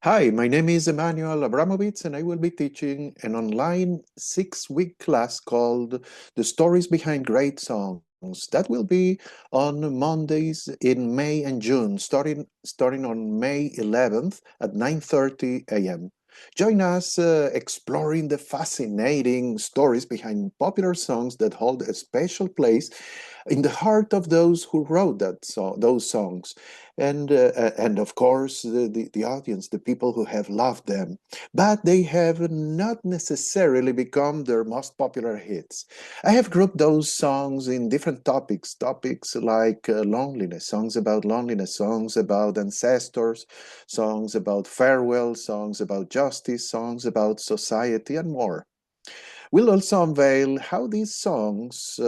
Hi, my name is Emanuel Abramovits, and I will be teaching an online 6-week class called The Stories Behind Great Songs. That will be on Mondays in May and June, starting on May 11th at 9:30 a.m. Join us exploring the fascinating stories behind popular songs that hold a special place in the heart of those who wrote those songs, and of course the audience, the people who have loved them, but they have not necessarily become their most popular hits. I have grouped those songs in different topics like loneliness, songs about ancestors, songs about farewell, songs about justice, songs about society, and more. We'll also unveil how these songs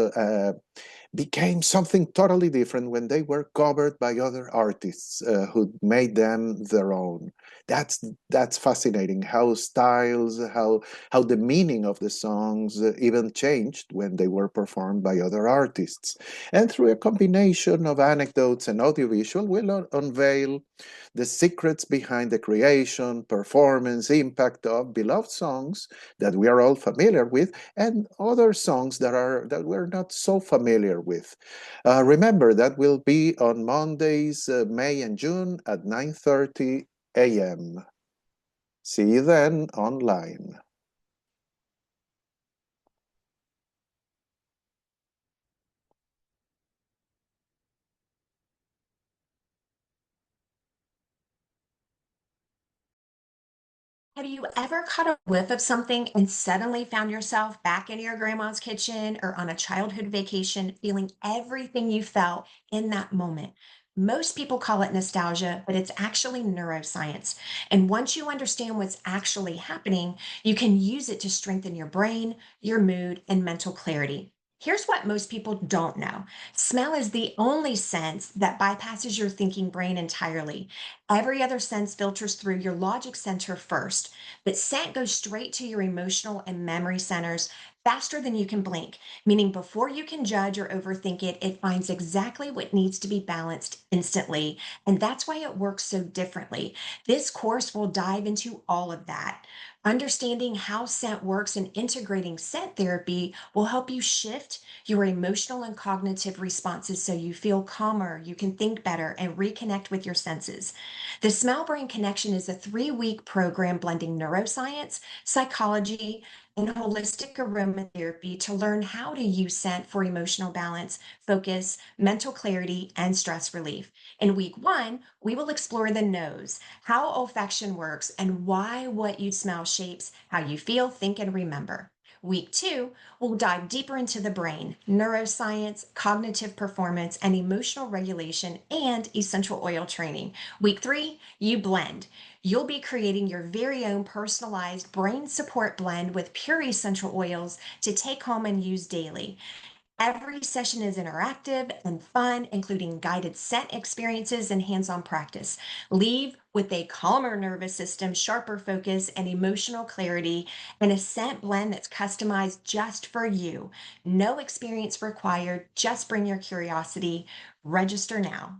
became something totally different when they were covered by other artists who made them their own. That's fascinating. How styles, how the meaning of the songs even changed when they were performed by other artists. And through a combination of anecdotes and audiovisual, we'll unveil the secrets behind the creation, performance, impact of beloved songs that we are all familiar with, and other songs that we're not so familiar with. Remember, that will be on Mondays, May and June at 9:30 a.m. See you then online. Have you ever caught a whiff of something and suddenly found yourself back in your grandma's kitchen or on a childhood vacation, feeling everything you felt in that moment? Most people call it nostalgia, but it's actually neuroscience. And once you understand what's actually happening, you can use it to strengthen your brain, your mood, and mental clarity. Here's what most people don't know. Smell is the only sense that bypasses your thinking brain entirely. Every other sense filters through your logic center first, but scent goes straight to your emotional and memory centers faster than you can blink, meaning before you can judge or overthink it, it finds exactly what needs to be balanced instantly. And that's why it works so differently. This course will dive into all of that. Understanding how scent works and integrating scent therapy will help you shift your emotional and cognitive responses so you feel calmer, you can think better, and reconnect with your senses. The Smell Brain Connection is a 3-week program blending neuroscience, psychology, and holistic aromatherapy to learn how to use scent for emotional balance, focus, mental clarity, and stress relief. In week 1, we will explore the nose, how olfaction works, and why what you smell shapes how you feel, think, and remember. Week 2, we'll dive deeper into the brain, neuroscience, cognitive performance, and emotional regulation, and essential oil training. Week 3, you blend. You'll be creating your very own personalized brain support blend with pure essential oils to take home and use daily. Every session is interactive and fun, including guided scent experiences and hands on practice. Leave with a calmer nervous system, sharper focus, and emotional clarity, and a scent blend that's customized just for you. No experience required, just bring your curiosity. Register now.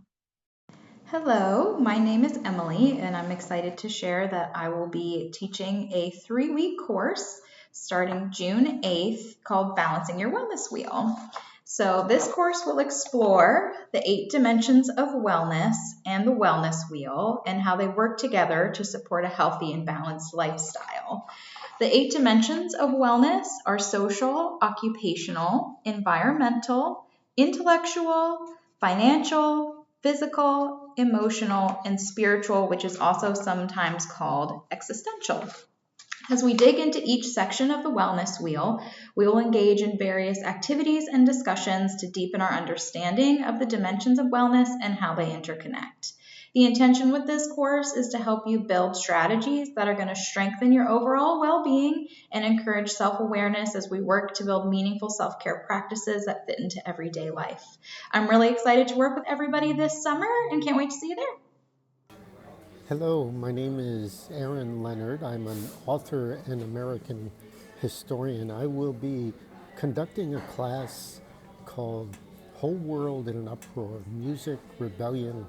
Hello, my name is Emily, and I'm excited to share that I will be teaching a 3-week course starting June 8th called Balancing Your Wellness Wheel. So, this course will explore the 8 dimensions of wellness and the wellness wheel and how they work together to support a healthy and balanced lifestyle. The 8 dimensions of wellness are social, occupational, environmental, intellectual, financial, physical, emotional, and spiritual, which is also sometimes called existential. As we dig into each section of the wellness wheel, we will engage in various activities and discussions to deepen our understanding of the dimensions of wellness and how they interconnect. The intention with this course is to help you build strategies that are going to strengthen your overall well being and encourage self awareness as we work to build meaningful self care practices that fit into everyday life. I'm really excited to work with everybody this summer and can't wait to see you there. Hello, my name is Leonard. I'm an author and American historian. I will be conducting a class called Whole World in an Uproar, Music, Rebellion,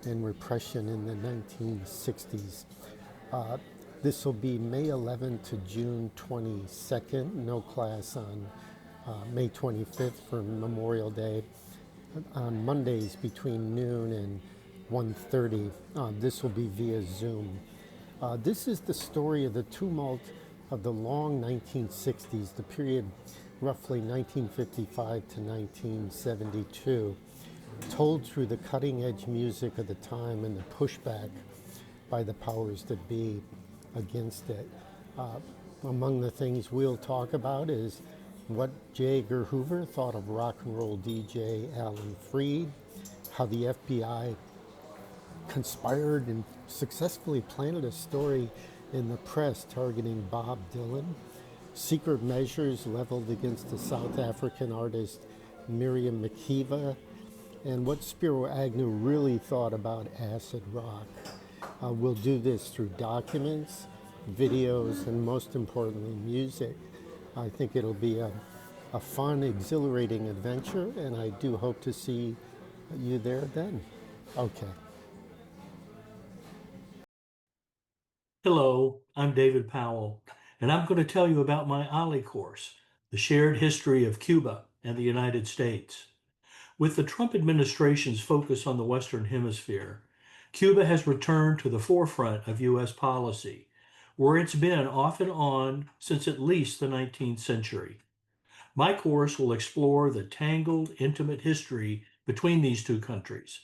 and Repression in the 1960s. Uh, this will be May 11th to June 22nd. No class on May 25th for Memorial Day. On Mondays between noon and 1:30. This will be via Zoom. This is the story of the tumult of the long 1960s, the period roughly 1955 to 1972, told through the cutting-edge music of the time and the pushback by the powers that be against it. Among the things we'll talk about is what J. Edgar Hoover thought of rock and roll DJ Alan Freed, how the FBI conspired and successfully planted a story in the press targeting Bob Dylan, secret measures leveled against the South African artist Miriam Makeba, and what Spiro Agnew really thought about acid rock. We'll do this through documents, videos, and most importantly, music. I think it'll be a fun, exhilarating adventure, and I do hope to see you there then. Okay. Hello, I'm David Powell, and I'm going to tell you about my OLLI course, The Shared History of Cuba and the United States. With the Trump administration's focus on the Western Hemisphere, Cuba has returned to the forefront of U.S. policy, where it's been off and on since at least the 19th century. My course will explore the tangled, intimate history between these two countries,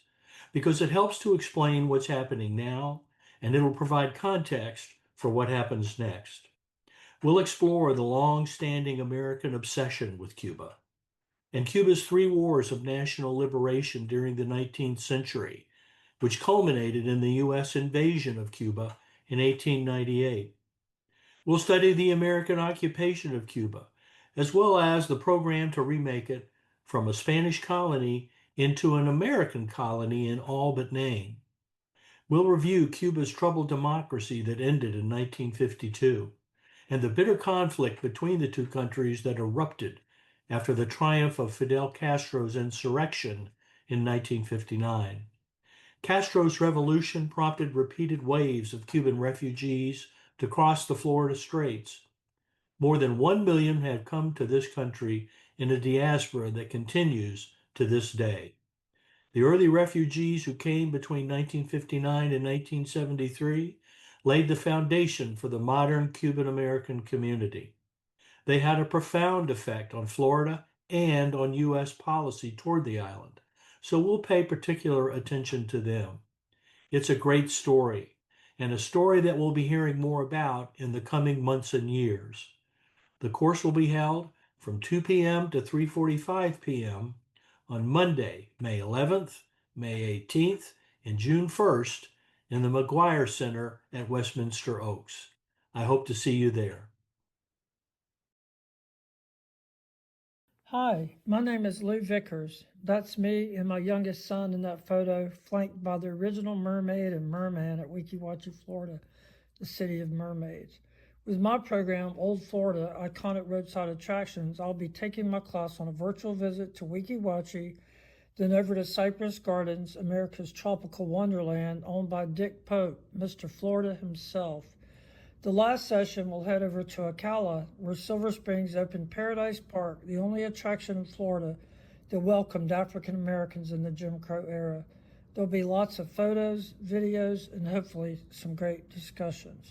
because it helps to explain what's happening now, and it'll provide context for what happens next. We'll explore the long-standing American obsession with Cuba and Cuba's 3 wars of national liberation during the 19th century, which culminated in the U.S. invasion of Cuba in 1898. We'll study the American occupation of Cuba, as well as the program to remake it from a Spanish colony into an American colony in all but name. We'll review Cuba's troubled democracy that ended in 1952 and the bitter conflict between the two countries that erupted after the triumph of Fidel Castro's insurrection in 1959. Castro's revolution prompted repeated waves of Cuban refugees to cross the Florida Straits. More than 1 million have come to this country in a diaspora that continues to this day. The early refugees who came between 1959 and 1973 laid the foundation for the modern Cuban-American community. They had a profound effect on Florida and on U.S. policy toward the island, so we'll pay particular attention to them. It's a great story, and a story that we'll be hearing more about in the coming months and years. The course will be held from 2 p.m. to 3:45 p.m. on Monday, May 11th, May 18th, and June 1st in the McGuire Center at Westminster Oaks. I hope to see you there. Hi, my name is Lou Vickers. That's me and my youngest son in that photo, flanked by the original mermaid and merman at Weeki Wachee, Florida, the city of mermaids. With my program, Old Florida, Iconic Roadside Attractions, I'll be taking my class on a virtual visit to Weeki Wachee, then over to Cypress Gardens, America's tropical wonderland, owned by Dick Pope, Mr. Florida himself. The last session will head over to Ocala, where Silver Springs opened Paradise Park, the only attraction in Florida that welcomed African Americans in the Jim Crow era. There'll be lots of photos, videos, and hopefully some great discussions.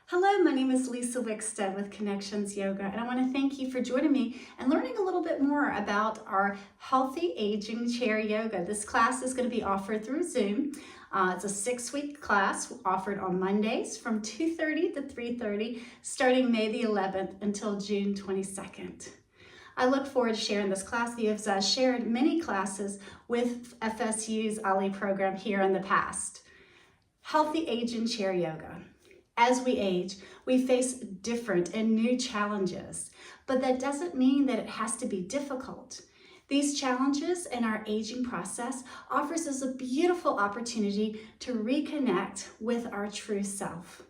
Hello, my name is Lisa Wixted with Connections Yoga, and I want to thank you for joining me and learning a little bit more about our Healthy Aging Chair Yoga. This class is going to be offered through Zoom. It's a 6-week class offered on Mondays from 2:30 to 3:30, starting May the 11th until June 22nd. I look forward to sharing this class with you as I've shared many classes with FSU's OLLI program here in the past. Healthy Aging Chair Yoga. As we age, we face different and new challenges, but that doesn't mean that it has to be difficult. These challenges in our aging process offers us a beautiful opportunity to reconnect with our true self.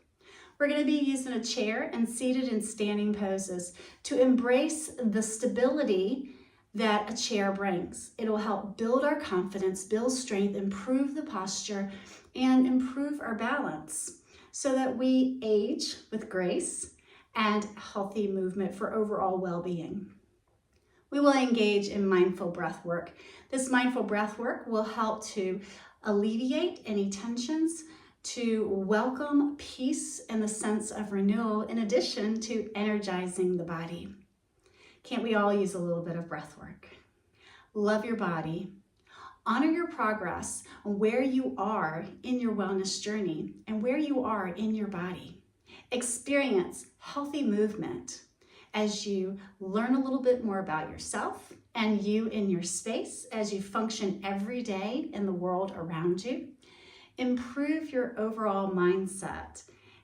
We're going to be using a chair and seated and standing poses to embrace the stability that a chair brings. It will help build our confidence, build strength, improve the posture, and improve our balance so that we age with grace and healthy movement for overall well-being. We will engage in mindful breath work. This mindful breath work will help to alleviate any tensions, to welcome peace and the sense of renewal, in addition to energizing the body. Can't we all use a little bit of breath work? Love your body. Honor your progress on where you are in your wellness journey and where you are in your body. Experience healthy movement as you learn a little bit more about yourself and you in your space as you function every day in the world around you. Improve your overall mindset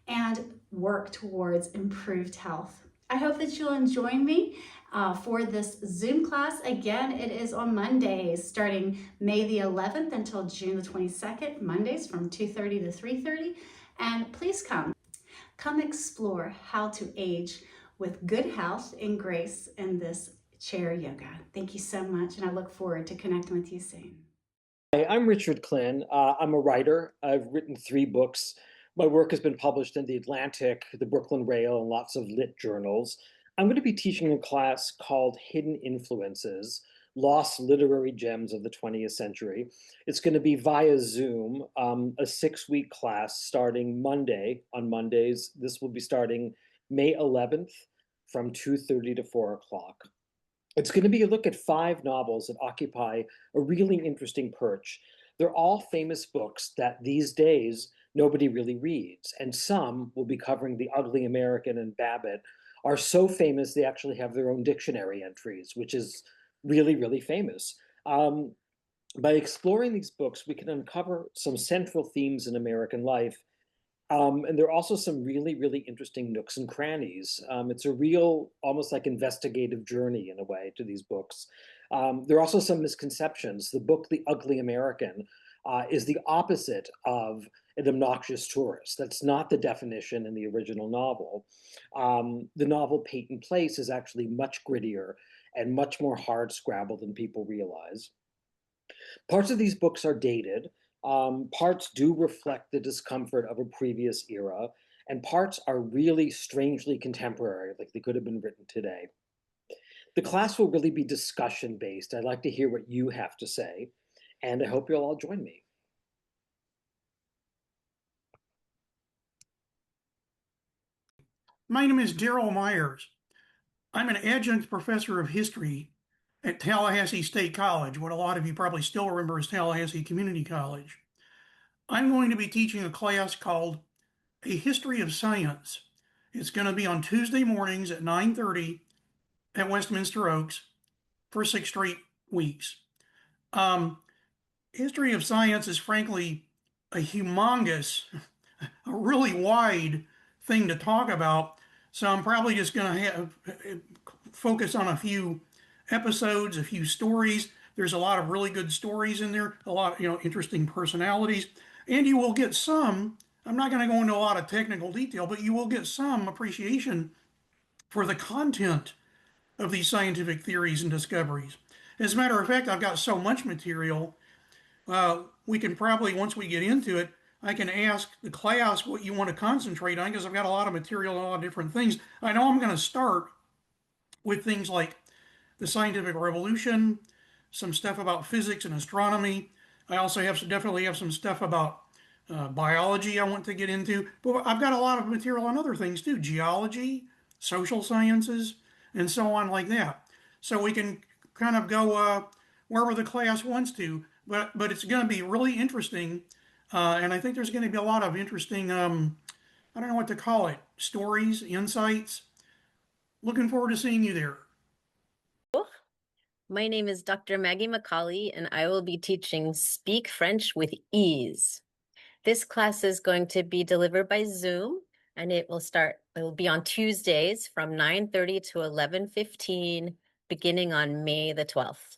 and work towards improved health. I hope that you'll join me for this Zoom class. Again, it is on Mondays, starting May the 11th until June the 22nd, Mondays from 2:30 to 3:30. And please come explore how to age with good health and grace in this chair yoga. Thank you so much, and I look forward to connecting with you soon. Hi, I'm Richard Klin. I'm a writer. I've written 3 books. My work has been published in The Atlantic, The Brooklyn Rail, and lots of lit journals. I'm going to be teaching a class called Hidden Influences, Lost Literary Gems of the 20th Century. It's going to be via Zoom, a 6-week class starting Monday. On Mondays, this will be starting May 11th from 2:30 to 4 o'clock. It's going to be a look at 5 novels that occupy a really interesting perch. They're all famous books that these days nobody really reads, and some will be covering The Ugly American and Babbitt, are so famous they actually have their own dictionary entries, which is really, really famous. By exploring these books, we can uncover some central themes in American life. And there are also some really, really interesting nooks and crannies. It's a real, almost like investigative journey in a way to these books. There are also some misconceptions. The book, The Ugly American, is the opposite of an obnoxious tourist. That's not the definition in the original novel. The novel Peyton Place is actually much grittier and much more hard scrabble than people realize. Parts of these books are dated. Parts do reflect the discomfort of a previous era, and parts are really strangely contemporary, like they could have been written today. The class will really be discussion-based. I'd like to hear what you have to say, and I hope you'll all join me. My name is Darryl Myers. I'm an adjunct professor of history at Tallahassee State College, what a lot of you probably still remember as Tallahassee Community College. I'm going to be teaching a class called A History of Science. It's going to be on Tuesday mornings at 9:30 at Westminster Oaks for 6 straight weeks. History of science is frankly a humongous, a really wide thing to talk about. So I'm probably just going to focus on a few episodes, a few stories. There's a lot of really good stories in there, a lot of interesting personalities, and you will get some. I'm not going to go into a lot of technical detail, but you will get some appreciation for the content of these scientific theories and discoveries. As a matter of fact, I've got so much material, we can probably, once we get into it, I can ask the class what you want to concentrate on, because I've got a lot of material on a lot of different things. I know I'm going to start with things like the scientific revolution, some stuff about physics and astronomy. I also definitely have some stuff about biology I want to get into, but I've got a lot of material on other things too, geology, social sciences, and so on like that. So we can kind of go wherever the class wants to, but it's going to be really interesting, and I think there's going to be a lot of interesting, I don't know what to call it, stories, insights. Looking forward to seeing you there. My name is Dr. Maggie McColley, and I will be teaching Speak French with Ease. This class is going to be delivered by Zoom, and it will be on Tuesdays from 9:30 to 11:15, beginning on May the 12th.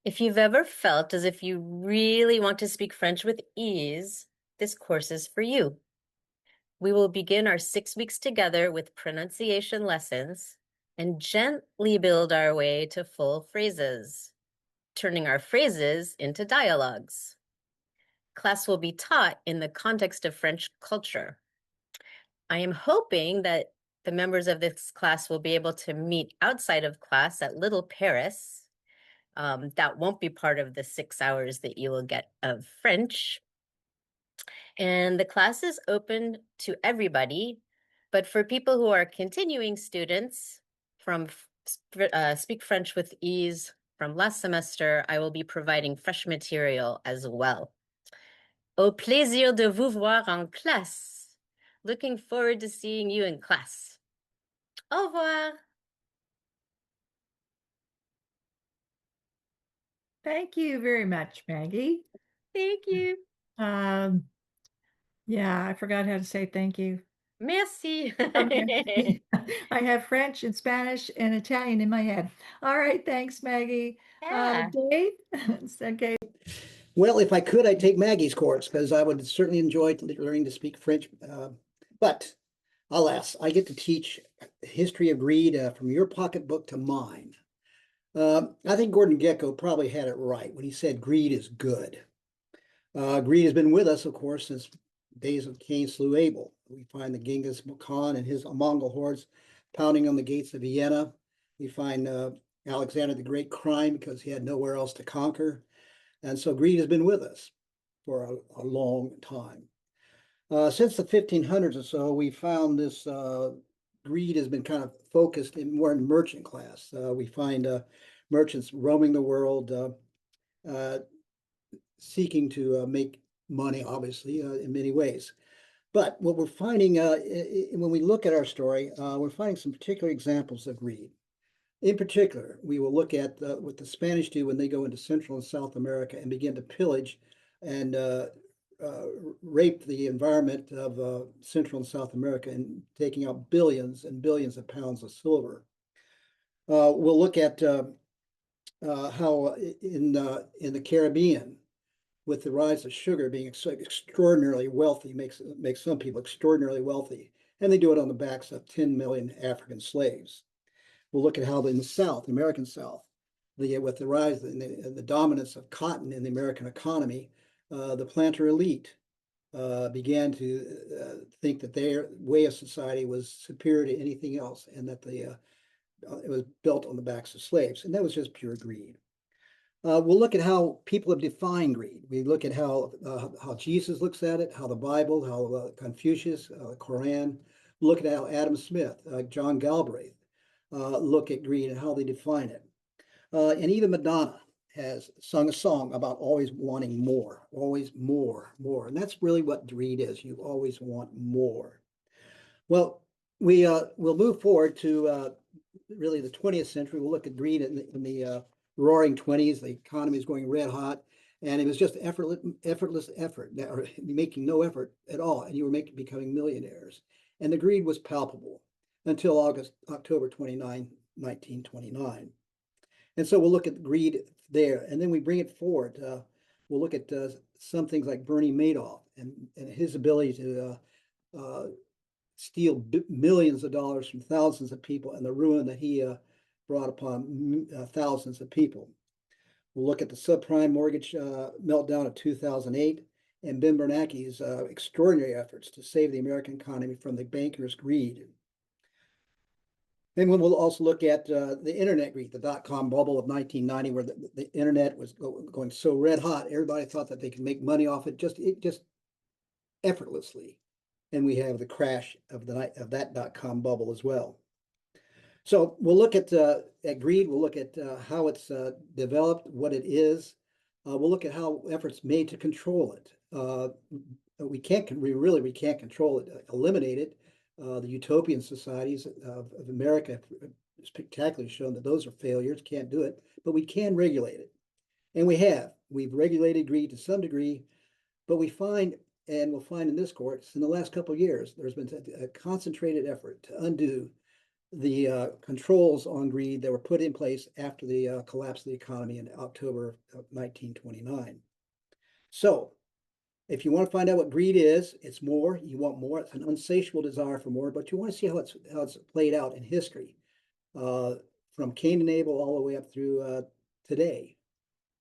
If you've ever felt as if you really want to speak French with ease, this course is for you. We will begin our 6 weeks together with pronunciation lessons and gently build our way to full phrases, turning our phrases into dialogues. class will be taught in the context of French culture. I am hoping that the members of this class will be able to meet outside of class at Little Paris. That won't be part of the 6 hours that you will get of French. And the class is open to everybody, but for people who are continuing students from Speak French with Ease from last semester, I will be providing fresh material as well. Au plaisir de vous voir en classe. Looking forward to seeing you in class. Au revoir. Thank you very much, Maggie. Thank you. Yeah, I forgot how to say thank you. Merci. Okay. I have French and Spanish and Italian in my head. All right, thanks, Maggie. Yeah. Dave? Okay. Well, if I could, I'd take Maggie's course because I would certainly enjoy learning to speak French. But alas, I get to teach history of greed from your pocketbook to mine. I think Gordon Gekko probably had it right when he said greed is good. Greed has been with us, of course, since days of Cain slew Abel. We find the Genghis Khan and his Mongol hordes pounding on the gates of Vienna. We find Alexander the Great crying because he had nowhere else to conquer. And so greed has been with us for a long time. Since the 1500s or so, we found this greed has been kind of focused more in merchant class. We find merchants roaming the world, seeking to make money, obviously, in many ways. But what we're finding when we look at our story, we're finding some particular examples of greed. In particular, we will look at what the Spanish do when they go into Central and South America and begin to pillage and rape the environment of Central and South America and taking out billions and billions of pounds of silver. We'll look at how in the Caribbean, with the rise of sugar being extraordinarily wealthy, makes some people extraordinarily wealthy, and they do it on the backs of 10 million African slaves. We'll look at how in the South, American South, with the rise and the dominance of cotton in the American economy, the planter elite began to think that their way of society was superior to anything else, and that it was built on the backs of slaves, and that was just pure greed. We'll look at how people have defined greed. We look at how Jesus looks at it, how the Bible, how Confucius, the Quran. We'll look at how Adam Smith, John Galbraith look at greed and how they define it. And even Madonna has sung a song about always wanting more, always more. And that's really what greed is. You always want more. Well, we'll move forward to really the 20th century. We'll look at greed in the roaring 20s. The economy is going red hot, and it was just effortless effort, or making no effort at all, and you were becoming millionaires. And the greed was palpable until October 29, 1929. And so we'll look at greed there, and then we bring it forward. We'll look at some things like Bernie Madoff and his ability to steal millions of dollars from thousands of people, and the ruin that he brought upon thousands of people. We'll look at the subprime mortgage meltdown of 2008 and Ben Bernanke's extraordinary efforts to save the American economy from the bankers' greed. And we'll also look at the internet greed, the dot-com bubble of 1990, where the internet was going so red hot, everybody thought that they could make money off it just effortlessly. And we have the crash of that dot-com bubble as well. So we'll look at greed. We'll look at how it's developed, what it is. We'll look at how efforts made to control it. We can't control it, eliminate it. The utopian societies of America have spectacularly shown that those are failures, can't do it, but we can regulate it. And we've regulated greed to some degree, but we find, and we'll find in this course, in the last couple of years, there's been a concentrated effort to undo the controls on greed that were put in place after the collapse of the economy in October of 1929. So if you want to find out what greed is, it's more. You want more. It's an insatiable desire for more, but you want to see how it's played out in history, from Cain and Abel all the way up through today,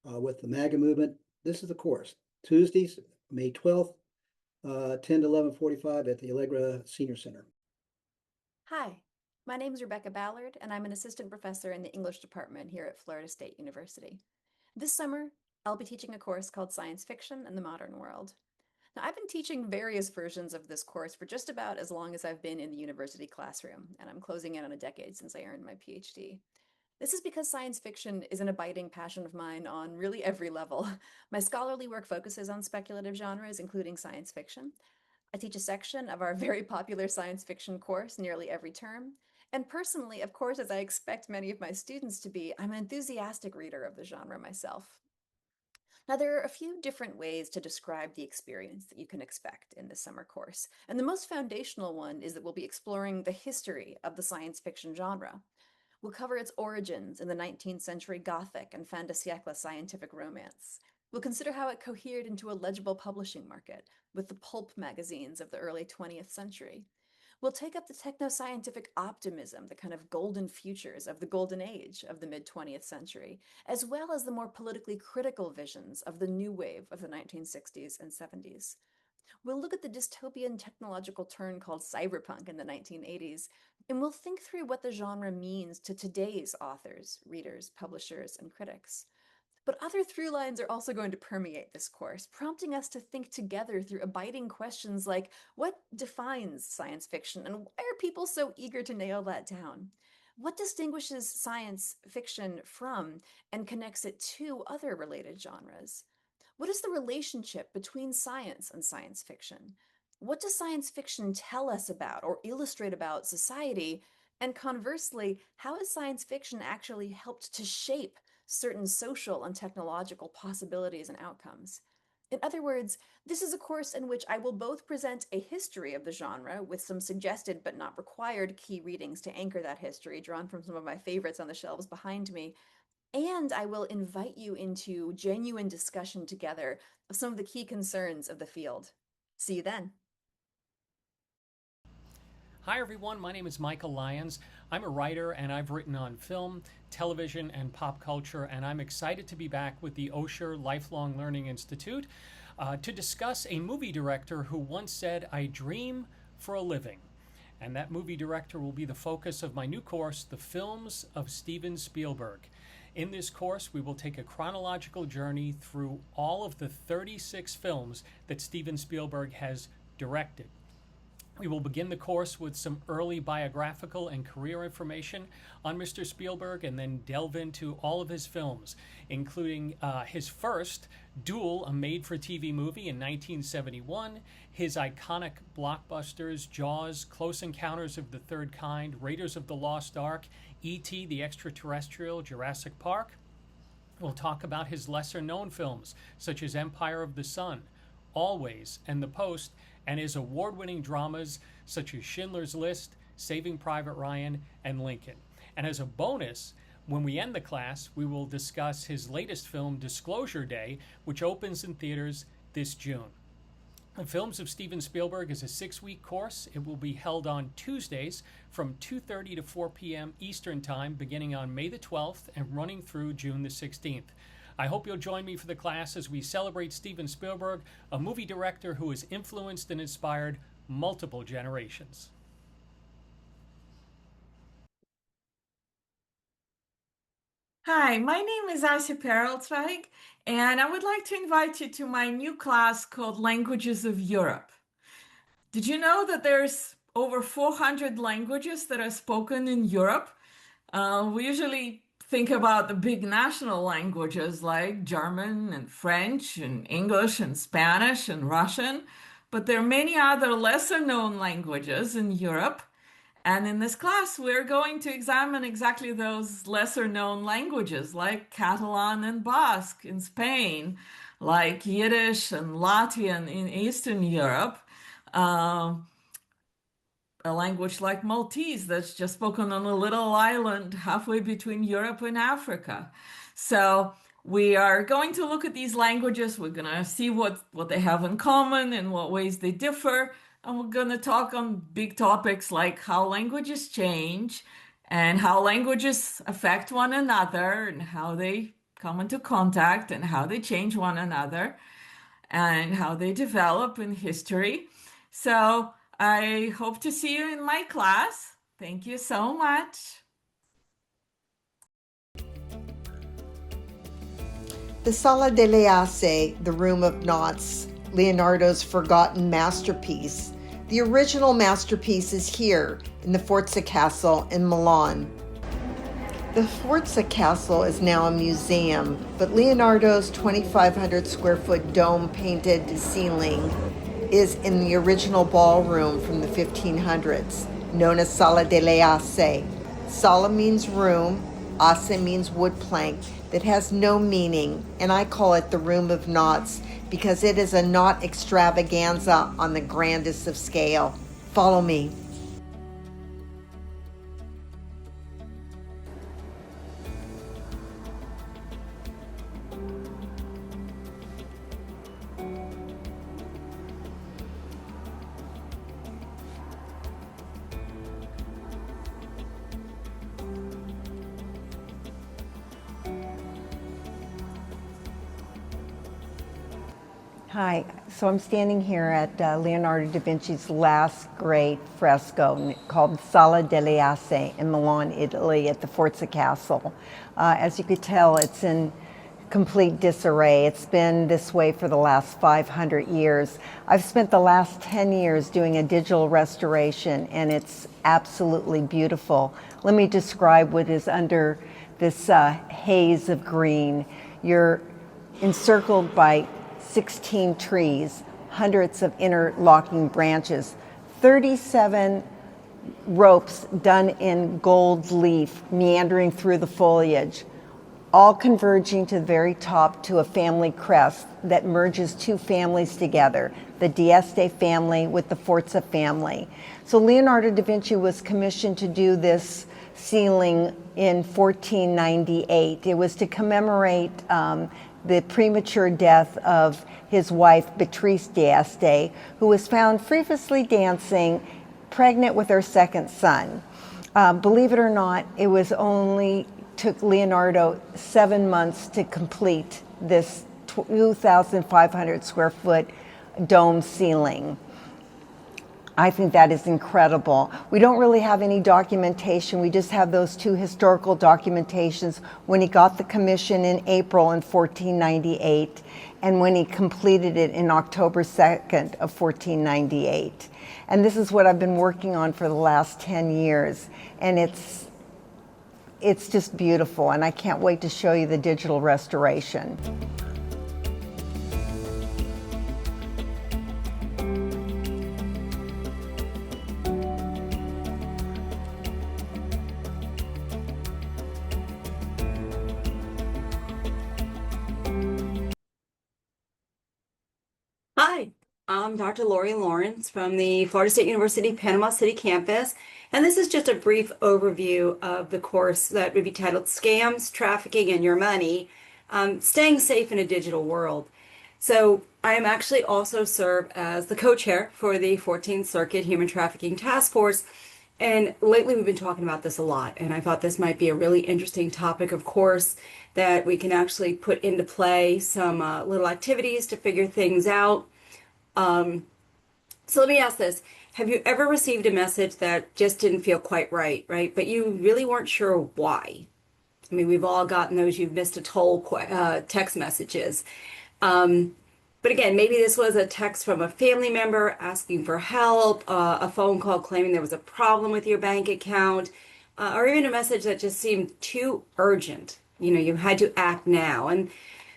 with the MAGA movement. This is the course. Tuesdays, May 12th, 10 to 11:45 at the Allegra Senior Center. Hi, my name is Rebecca Ballard, and I'm an assistant professor in the English department here at Florida State University. This summer, I'll be teaching a course called Science Fiction and the Modern World. Now, I've been teaching various versions of this course for just about as long as I've been in the university classroom, and I'm closing in on a decade since I earned my PhD. This is because science fiction is an abiding passion of mine on really every level. My scholarly work focuses on speculative genres, including science fiction. I teach a section of our very popular science fiction course nearly every term. And personally, of course, as I expect many of my students to be, I'm an enthusiastic reader of the genre myself. Now, there are a few different ways to describe the experience that you can expect in this summer course. And the most foundational one is that we'll be exploring the history of the science fiction genre. We'll cover its origins in the 19th century Gothic and fin de siècle scientific romance. We'll consider how it cohered into a legible publishing market with the pulp magazines of the early 20th century. We'll take up the techno-scientific optimism, the kind of golden futures of the golden age of the mid-20th century, as well as the more politically critical visions of the new wave of the 1960s and 70s. We'll look at the dystopian technological turn called cyberpunk in the 1980s, and we'll think through what the genre means to today's authors, readers, publishers, and critics. But other through lines are also going to permeate this course, prompting us to think together through abiding questions like, what defines science fiction, and why are people so eager to nail that down? What distinguishes science fiction from and connects it to other related genres? What is the relationship between science and science fiction? What does science fiction tell us about or illustrate about society? And conversely, how has science fiction actually helped to shape certain social and technological possibilities and outcomes? In other words, this is a course in which I will both present a history of the genre with some suggested but not required key readings to anchor that history, drawn from some of my favorites on the shelves behind me, and I will invite you into genuine discussion together of some of the key concerns of the field. See you then. Hi everyone, my name is Michael Lyons. I'm a writer and I've written on film, television, and pop culture, and I'm excited to be back with the Osher Lifelong Learning Institute to discuss a movie director who once said, "I dream for a living." And that movie director will be the focus of my new course, The Films of Steven Spielberg. In this course, we will take a chronological journey through all of the 36 films that Steven Spielberg has directed. We will begin the course with some early biographical and career information on Mr. Spielberg and then delve into all of his films, including his first, Duel, a made-for-TV movie in 1971, his iconic blockbusters, Jaws, Close Encounters of the Third Kind, Raiders of the Lost Ark, E.T. the Extraterrestrial, Jurassic Park. We'll talk about his lesser-known films, such as Empire of the Sun, Always, and The Post, and his award-winning dramas such as Schindler's List, Saving Private Ryan, and Lincoln. And as a bonus, when we end the class, we will discuss his latest film, Disclosure Day, which opens in theaters this June. The Films of Steven Spielberg is a 6-week course. It will be held on Tuesdays from 2:30 to 4 p.m. Eastern Time, beginning on May the 12th and running through June the 16th. I hope you'll join me for the class as we celebrate Steven Spielberg, a movie director who has influenced and inspired multiple generations. Hi, my name is Asya Pereltsvaig, and I would like to invite you to my new class called Languages of Europe. Did you know that there's over 400 languages that are spoken in Europe? We usually think about the big national languages like German and French and English and Spanish and Russian, but there are many other lesser known languages in Europe. And in this class, we're going to examine exactly those lesser known languages like Catalan and Basque in Spain, like Yiddish and Latvian in Eastern Europe, a language like Maltese that's just spoken on a little island halfway between Europe and Africa. So we are going to look at these languages. We're going to see what they have in common and what ways they differ. And we're going to talk on big topics like how languages change and how languages affect one another and how they come into contact and how they change one another. and how they develop in history. So I hope to see you in my class. Thank you so much. The Sala delle Asse, the Room of Knots, Leonardo's forgotten masterpiece. The original masterpiece is here in the Forza Castle in Milan. The Forza Castle is now a museum, but Leonardo's 2,500 square foot dome painted ceiling is in the original ballroom from the 1500s, known as Sala delle Asse. Sala means room, asse means wood plank that has no meaning, and I call it the Room of Knots because it is a knot extravaganza on the grandest of scale. Follow me. Hi, so I'm standing here at Leonardo da Vinci's last great fresco called Sala delle Asse in Milan, Italy at the Forza Castle. As you could tell, it's in complete disarray. It's been this way for the last 500 years. I've spent the last 10 years doing a digital restoration, and it's absolutely beautiful. Let me describe what is under this haze of green. You're encircled by 16 trees, hundreds of interlocking branches, 37 ropes done in gold leaf meandering through the foliage, all converging to the very top to a family crest that merges two families together, the D'Este family with the Forza family. So Leonardo da Vinci was commissioned to do this ceiling in 1498. It was to commemorate the premature death of his wife, Beatrice d'Este, who was found frivolously dancing, pregnant with her second son. Believe it or not, it was only took Leonardo 7 months to complete this 2,500 square foot dome ceiling. I think that is incredible. We don't really have any documentation. We just have those two historical documentations when he got the commission in April in 1498 and when he completed it in October 2nd of 1498. And this is what I've been working on for the last 10 years. And it's just beautiful, and I can't wait to show you the digital restoration. Hi, I'm Dr. Laurie Lawrence from the Florida State University Panama City campus, and this is just a brief overview of the course that would be titled Scams, Trafficking, and Your Money, Staying Safe in a Digital World. So I am actually also serve as the co-chair for the 14th Circuit Human Trafficking Task Force, and lately we've been talking about this a lot, and I thought this might be a really interesting topic of course that we can actually put into play some little activities to figure things out. So let me ask this. Have you ever received a message that just didn't feel quite right, right? But you really weren't sure why? I mean, we've all gotten those you've missed a toll text messages. But again, maybe this was a text from a family member asking for help, a phone call claiming there was a problem with your bank account, or even a message that just seemed too urgent. You know, you had to act now. And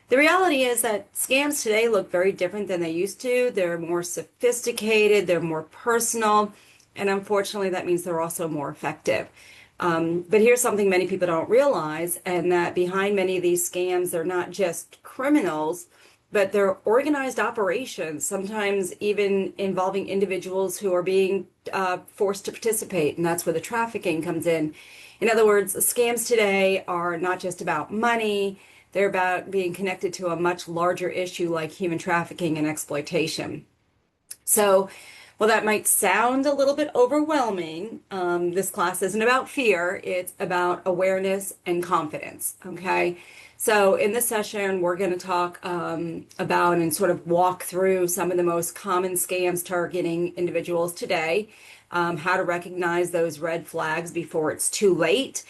the reality is that scams today look very different than they used to. They're more sophisticated, they're more personal, and unfortunately that means they're also more effective. But here's something many people don't realize, and that behind many of these scams, they're not just criminals, but they're organized operations, sometimes even involving individuals who are being forced to participate, and that's where the trafficking comes in. In other words, scams today are not just about money, they're about being connected to a much larger issue like human trafficking and exploitation. So Well, that might sound a little bit overwhelming. This class isn't about fear, it's about awareness and confidence. Okay. So, in this session, we're going to talk about and sort of walk through some of the most common scams targeting individuals today, how to recognize those red flags before it's too late,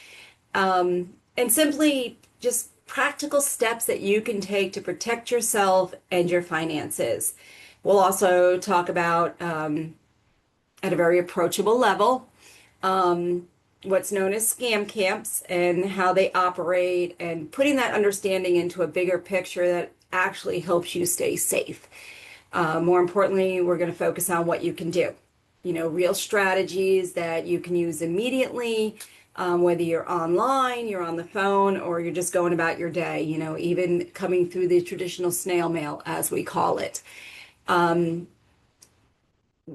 and simply just practical steps that you can take to protect yourself and your finances. We'll also talk about, at a very approachable level, what's known as scam camps and how they operate, and putting that understanding into a bigger picture that actually helps you stay safe. More importantly, we're going to focus on what you can do. You know, real strategies that you can use immediately, whether you're online, you're on the phone, or you're just going about your day, you know, even coming through the traditional snail mail, as we call it.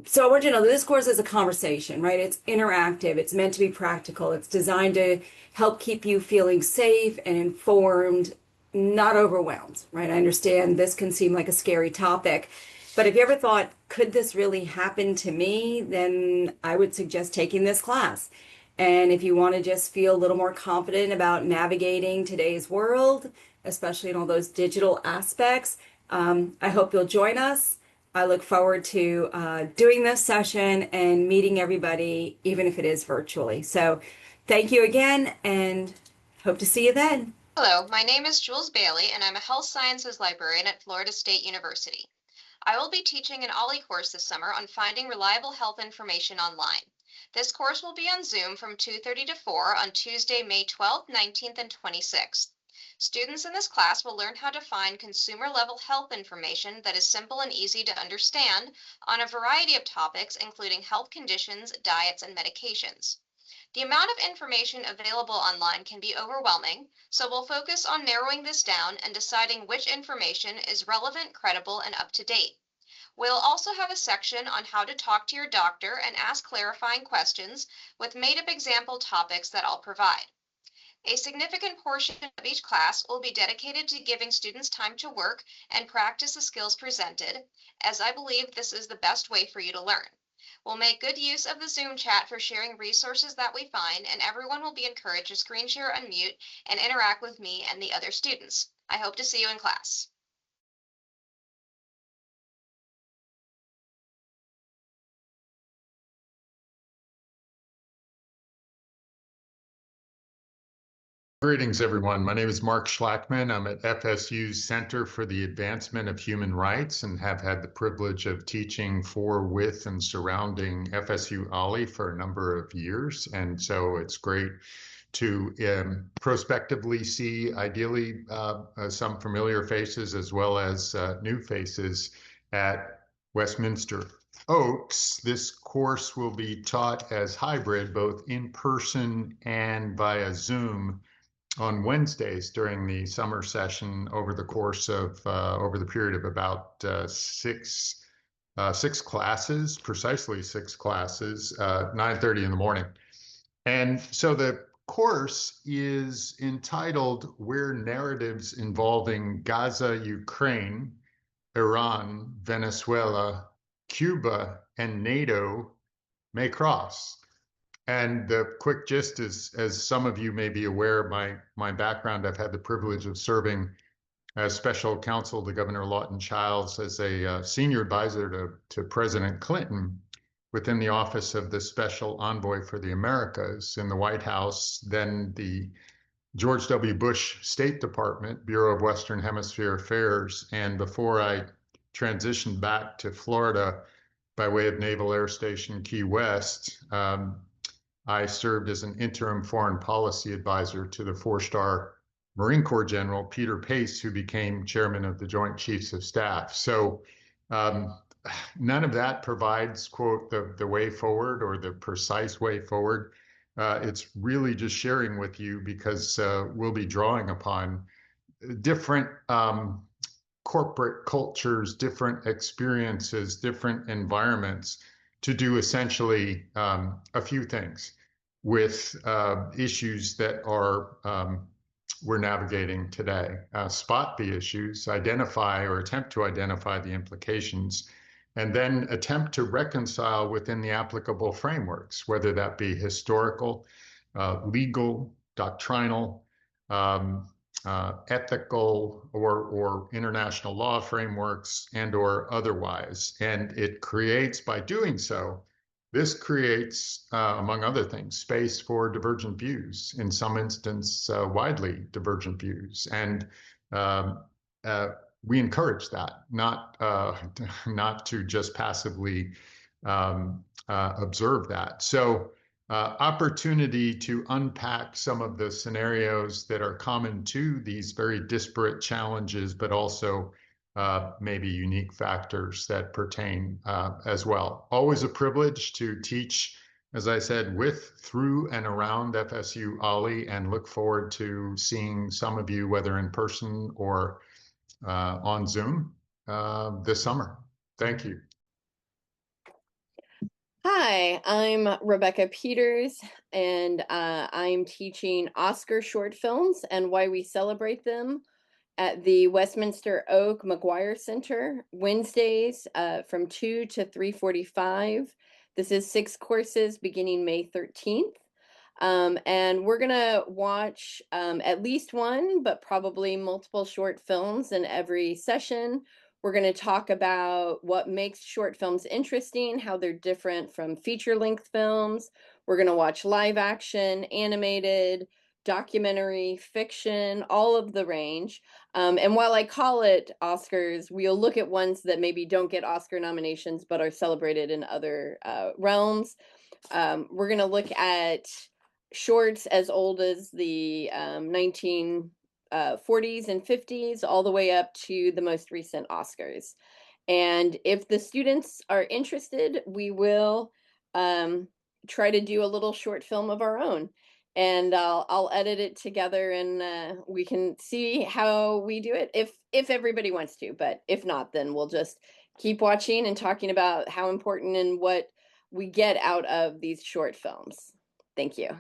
So I want you to know that this course is a conversation, right? It's interactive. It's meant to be practical. It's designed to help keep you feeling safe and informed, not overwhelmed, right? I understand this can seem like a scary topic, but if you ever thought, could this really happen to me? Then I would suggest taking this class. And if you want to just feel a little more confident about navigating today's world, especially in all those digital aspects, I hope you'll join us. I look forward to doing this session and meeting everybody, even if it is virtually. So thank you again, and hope to see you then. Hello, my name is Jules Bailey, and I'm a health sciences librarian at Florida State University. I will be teaching an OLLI course this summer on finding reliable health information online. This course will be on Zoom from 2:30 to 4 on Tuesday, May 12th, 19th, and 26th. Students in this class will learn how to find consumer-level health information that is simple and easy to understand on a variety of topics, including health conditions, diets, and medications. The amount of information available online can be overwhelming, so we'll focus on narrowing this down and deciding which information is relevant, credible, and up to date. We'll also have a section on how to talk to your doctor and ask clarifying questions with made-up example topics that I'll provide. A significant portion of each class will be dedicated to giving students time to work and practice the skills presented, as I believe this is the best way for you to learn. We'll make good use of the Zoom chat for sharing resources that we find, and everyone will be encouraged to screen share, unmute, and interact with me and the other students. I hope to see you in class. Greetings, everyone. My name is Mark Schlakman. I'm at FSU's Center for the Advancement of Human Rights and have had the privilege of teaching for, with, and surrounding FSU OLLI for a number of years. And so it's great to prospectively see, ideally, some familiar faces as well as new faces at Westminster Oaks. This course will be taught as hybrid, both in person and via Zoom, on Wednesdays during the summer session over the course of over the period of about six classes, precisely 6 classes, 9:30 in the morning. And so the course is entitled Where Narratives Involving Gaza, Ukraine, Iran, Venezuela, Cuba, and NATO May Cross. And the quick gist is, as some of you may be aware, my background, I've had the privilege of serving as special counsel to Governor Lawton Chiles as a senior advisor to President Clinton within the office of the Special Envoy for the Americas in the White House, then the George W. Bush State Department, Bureau of Western Hemisphere Affairs. And before I transitioned back to Florida by way of Naval Air Station Key West, I served as an interim foreign policy advisor to the 4-star Marine Corps General Peter Pace, who became chairman of the Joint Chiefs of Staff. So none of that provides, quote, the way forward or the precise way forward. It's really just sharing with you because we'll be drawing upon different corporate cultures, different experiences, different environments to do essentially a few things with issues that are we're navigating today. Spot the issues, identify or attempt to identify the implications, and then attempt to reconcile within the applicable frameworks, whether that be historical, legal, doctrinal, ethical, or international law frameworks, and or otherwise. And it creates, by doing so, this creates, among other things, space for divergent views, in some instance, widely divergent views. And we encourage that, not to just passively observe that. So opportunity to unpack some of the scenarios that are common to these very disparate challenges, but also maybe unique factors that pertain as well. Always a privilege to teach, as I said, with, through, and around FSU OLLI, and look forward to seeing some of you, whether in person or on Zoom this summer. Thank you. Hi, I'm Rebecca Peters, and I'm teaching Oscar short films and why we celebrate them at the Westminster Oak McGuire Center, Wednesdays from 2 to 3:45. This is 6 courses beginning May 13th. And we're gonna watch at least one, but probably multiple short films in every session. We're going to talk about what makes short films interesting, how they're different from feature-length films. We're going to watch live action, animated, documentary, fiction, all of the range. And while I call it Oscars, we'll look at ones that maybe don't get Oscar nominations but are celebrated in other realms. We're going to look at shorts as old as the 1940s and 50s, all the way up to the most recent Oscars. And if the students are interested, we will try to do a little short film of our own. And I'll edit it together, and we can see how we do it if everybody wants to. But if not, then we'll just keep watching and talking about how important and what we get out of these short films. Thank you.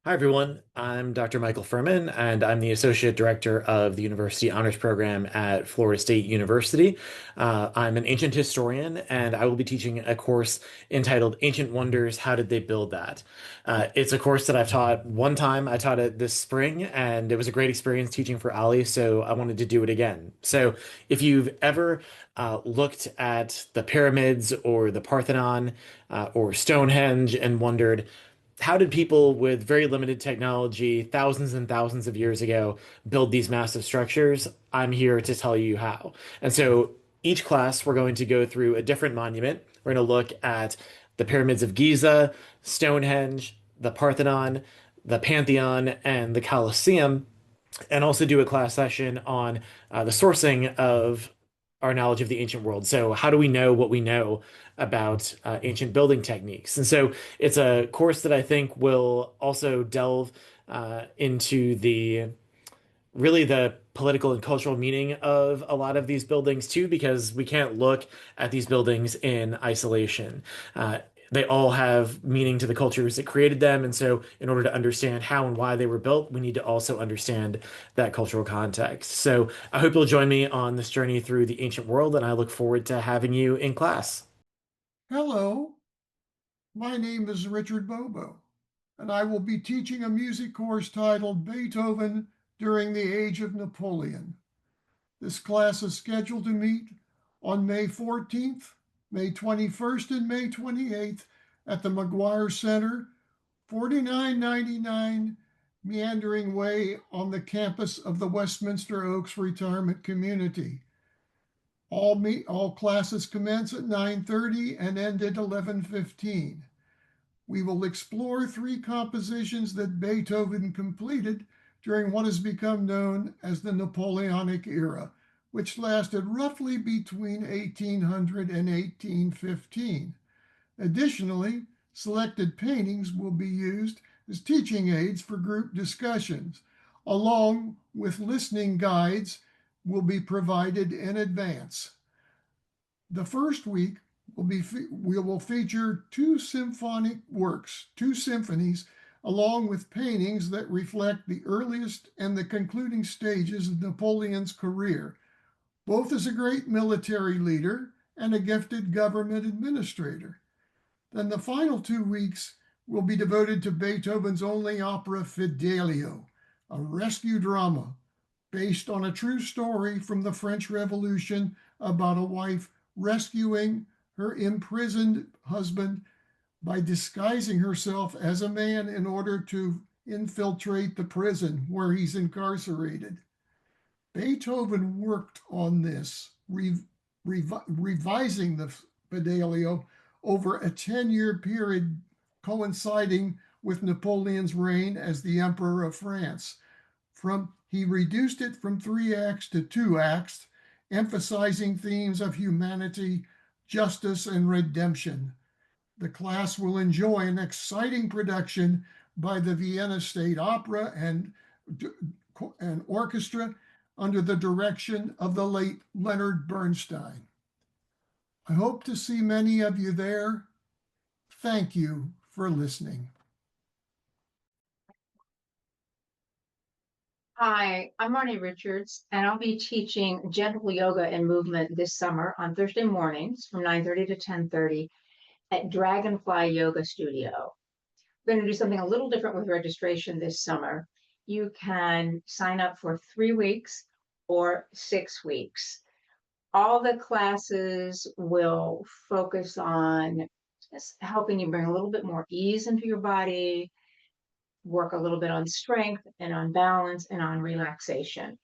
Hi, everyone. I'm Dr. Michael Furman, and I'm the Associate Director of the University Honors Program at Florida State University. I'm an ancient historian, and I will be teaching a course entitled Ancient Wonders, How Did They Build That? It's a course that I've taught one time. I taught it this spring, and it was a great experience teaching for OLLI, so I wanted to do it again. So if you've ever looked at the pyramids or the Parthenon or Stonehenge and wondered, how did people with very limited technology, thousands and thousands of years ago, build these massive structures? I'm here to tell you how. And so each class, we're going to go through a different monument. We're going to look at the pyramids of Giza, Stonehenge, the Parthenon, the Pantheon, and the Colosseum, and also do a class session on the sourcing of our knowledge of the ancient world. So how do we know what we know about ancient building techniques? And so it's a course that I think will also delve into the political and cultural meaning of a lot of these buildings too, because we can't look at these buildings in isolation. They all have meaning to the cultures that created them. And so in order to understand how and why they were built, we need to also understand that cultural context. So I hope you'll join me on this journey through the ancient world, and I look forward to having you in class. Hello, my name is Richard Bobo, and I will be teaching a music course titled Beethoven During the Age of Napoleon. This class is scheduled to meet on May 14th, May 21st, and May 28th at the McGuire Center, 4999 Meandering Way on the campus of the Westminster Oaks Retirement Community. All classes commence at 9:30 and end at 11:15. We will explore 3 compositions that Beethoven completed during what has become known as the Napoleonic era, which lasted roughly between 1800 and 1815. Additionally, selected paintings will be used as teaching aids for group discussions, along with listening guides will be provided in advance. The first week we will feature 2 symphonic works, 2 symphonies, along with paintings that reflect the earliest and the concluding stages of Napoleon's career. both as a great military leader and a gifted government administrator. Then the final 2 weeks will be devoted to Beethoven's only opera, Fidelio, a rescue drama based on a true story from the French Revolution about a wife rescuing her imprisoned husband by disguising herself as a man in order to infiltrate the prison where he's incarcerated. Beethoven worked on this, revising the Fidelio over a 10-year period coinciding with Napoleon's reign as the Emperor of France. He reduced it from 3 acts to 2 acts, emphasizing themes of humanity, justice, and redemption. The class will enjoy an exciting production by the Vienna State Opera and Orchestra under the direction of the late Leonard Bernstein. I hope to see many of you there. Thank you for listening. Hi, I'm Marnie Richards, and I'll be teaching gentle yoga and movement this summer on Thursday mornings from 9:30 to 10:30 at Dragonfly Yoga Studio. We're going to do something a little different with registration this summer. You can sign up for 3 weeks or 6 weeks. All the classes will focus on just helping you bring a little bit more ease into your body, work a little bit on strength and on balance and on relaxation.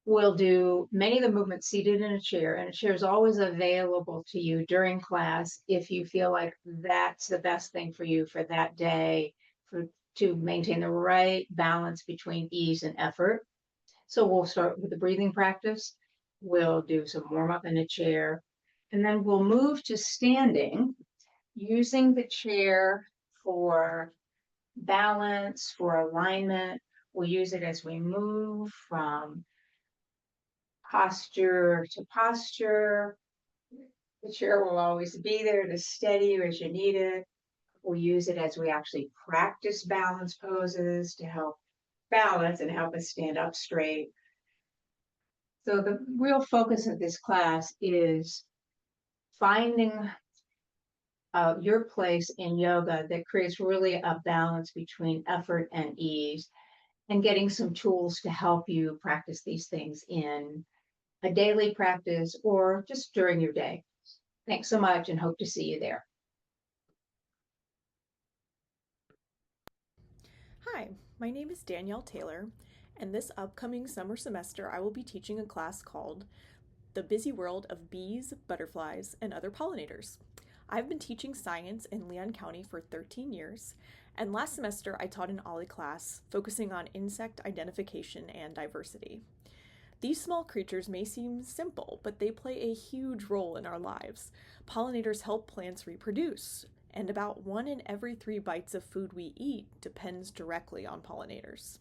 We'll do many of the movements seated in a chair, and a chair is always available to you during class if you feel like that's the best thing for you for that day, to maintain the right balance between ease and effort. So we'll start with the breathing practice. We'll do some warm up in a chair, and then we'll move to standing using the chair for balance, for alignment. We'll use it as we move from posture to posture. The chair will always be there to steady you as you need it. We'll use it as we actually practice balance poses to help balance and help us stand up straight. So the real focus of this class is finding your place in yoga that creates really a balance between effort and ease, and getting some tools to help you practice these things in a daily practice or just during your day. Thanks so much, and hope to see you there. Hi, my name is Danielle Taylor, and this upcoming summer semester I will be teaching a class called The Busy World of Bees, Butterflies, and Other Pollinators. I've been teaching science in Leon County for 13 years, and last semester I taught an OLLI class focusing on insect identification and diversity. These small creatures may seem simple, but they play a huge role in our lives. Pollinators help plants reproduce, and about 1 in every 3 bites of food we eat depends directly on pollinators.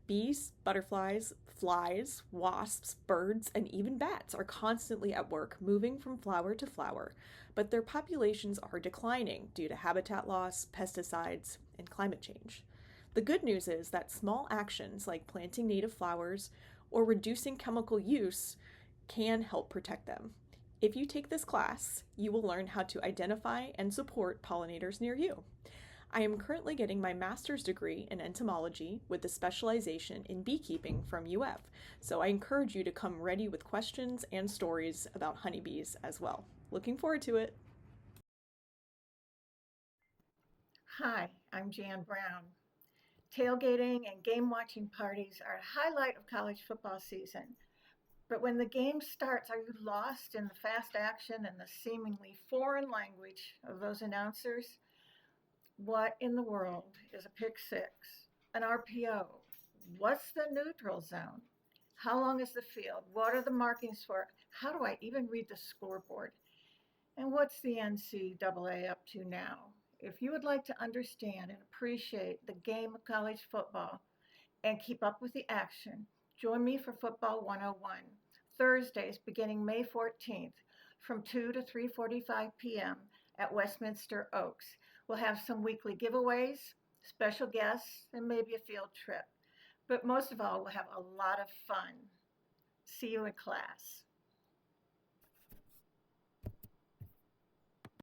Bees, butterflies, flies, wasps, birds, and even bats are constantly at work moving from flower to flower, but their populations are declining due to habitat loss, pesticides, and climate change. The good news is that small actions like planting native flowers or reducing chemical use can help protect them. If you take this class, you will learn how to identify and support pollinators near you. I am currently getting my master's degree in entomology with a specialization in beekeeping from UF, so I encourage you to come ready with questions and stories about honeybees as well. Looking forward to it. Hi, I'm Jan Brown. Tailgating and game watching parties are a highlight of college football season. But when the game starts, are you lost in the fast action and the seemingly foreign language of those announcers? What in the world is a pick six? An RPO? What's the neutral zone? How long is the field? What are the markings for it? How do I even read the scoreboard? And what's the NCAA up to now? If you would like to understand and appreciate the game of college football and keep up with the action, join me for Football 101, Thursdays beginning May 14th from 2 to 3:45 p.m. at Westminster Oaks. We'll have some weekly giveaways, special guests, and maybe a field trip. But most of all, we'll have a lot of fun. See you in class.